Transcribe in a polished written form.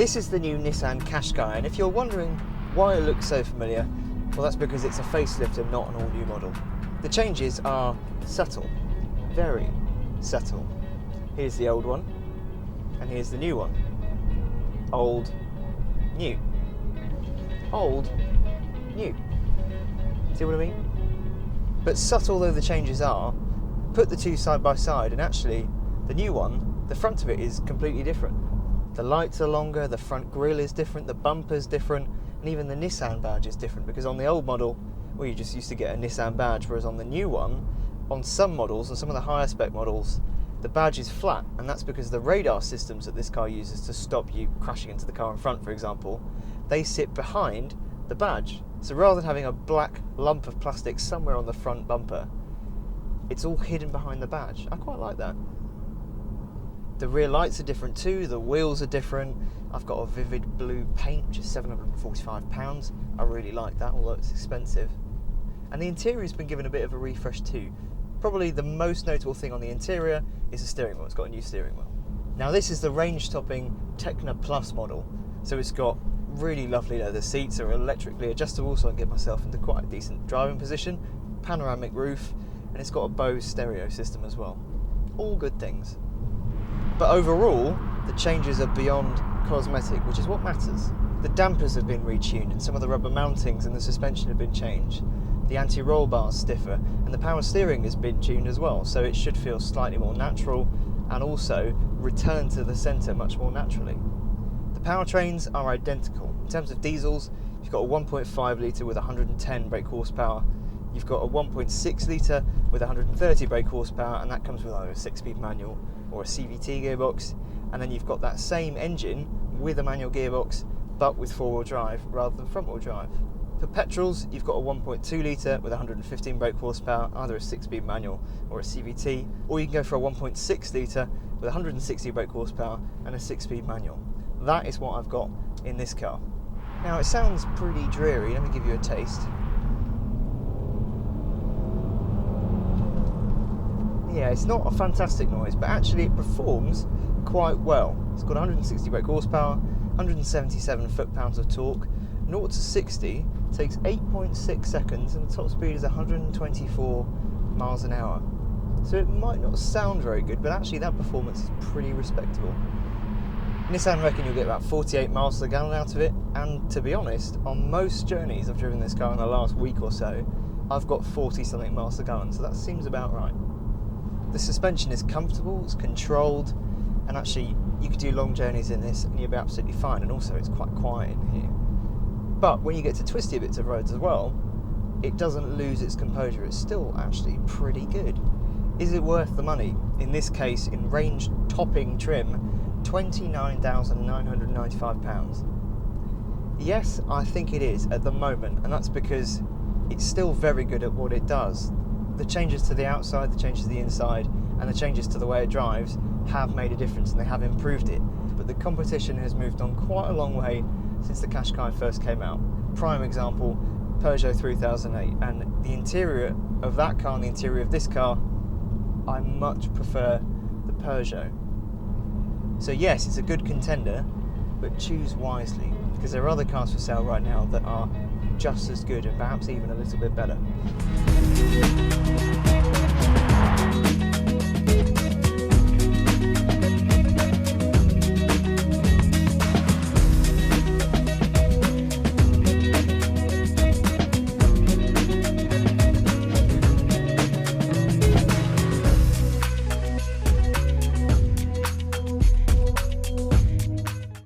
This is the new Nissan Qashqai, and if you're wondering why it looks so familiar, well, that's because it's a facelift and not an all-new model. The changes are subtle, very subtle. Here's the old one, and here's the new one. Old, new. Old, new. See what I mean? But subtle though the changes are, put the two side by side, and actually, the new one, the front of it is completely different. The lights are longer, the front grille is different, the bumper's different, and even the Nissan badge is different, because on the old model, well, you just used to get a Nissan badge, whereas on the new one, on some models, on some of the higher spec models, the badge is flat, and that's because the radar systems that this car uses to stop you crashing into the car in front, for example, they sit behind the badge. So rather than having a black lump of plastic somewhere on the front bumper, it's all hidden behind the badge. I quite like that. The rear lights are different too, the wheels are different. I've got a vivid blue paint, which is £745. I really like that, although it's expensive. And the interior's been given a bit of a refresh too. Probably the most notable thing on the interior is the steering wheel. It's got a new steering wheel. Now this is the range-topping Techna Plus model, so it's got really lovely leather seats, are electrically adjustable, so I can get myself into quite a decent driving position, panoramic roof, and it's got a Bose stereo system as well. All good things. But overall, the changes are beyond cosmetic, which is what matters. The dampers have been retuned, and some of the rubber mountings and the suspension have been changed. The anti-roll bar's stiffer, and the power steering has been tuned as well, so it should feel slightly more natural and also return to the centre much more naturally. The powertrains are identical. In terms of diesels, you've got a 1.5 litre with 110 brake horsepower. You've got a 1.6 litre with 130 brake horsepower, and that comes with either a 6-speed manual or a CVT gearbox. And then you've got that same engine with a manual gearbox, but with 4-wheel drive rather than front-wheel drive. For petrols, you've got a 1.2 litre with 115 brake horsepower, either a 6-speed manual or a CVT, or you can go for a 1.6 litre with 160 brake horsepower and a 6-speed manual. That is what I've got in this car. Now it sounds pretty dreary, let me give you a taste. Yeah, it's not a fantastic noise, but actually it performs quite well. It's got 160 brake horsepower, 177 foot-pounds of torque. 0 to 60 takes 8.6 seconds, and the top speed is 124 miles an hour. So it might not sound very good, but actually that performance is pretty respectable. Nissan reckon you'll get about 48 miles to the gallon out of it, and to be honest, on most journeys I've driven this car in the last week or so, I've got 40 something miles to the gallon, so that seems about right. The suspension is comfortable, it's controlled, and actually you could do long journeys in this and you'll be absolutely fine, and also it's quite quiet in here. But when you get to twisty bits of roads as well, it doesn't lose its composure, it's still actually pretty good. Is it worth the money? In this case, in range topping trim, £29,995. Yes, I think it is at the moment, and that's because it's still very good at what it does. The changes to the outside, the changes to the inside, and the changes to the way it drives have made a difference, and they have improved it. But the competition has moved on quite a long way since the Qashqai first came out. Prime example, Peugeot 3008, and the interior of that car and the interior of this car, I much prefer the Peugeot. So yes, it's a good contender, but choose wisely, because there are other cars for sale right now that are just as good and perhaps even a little bit better.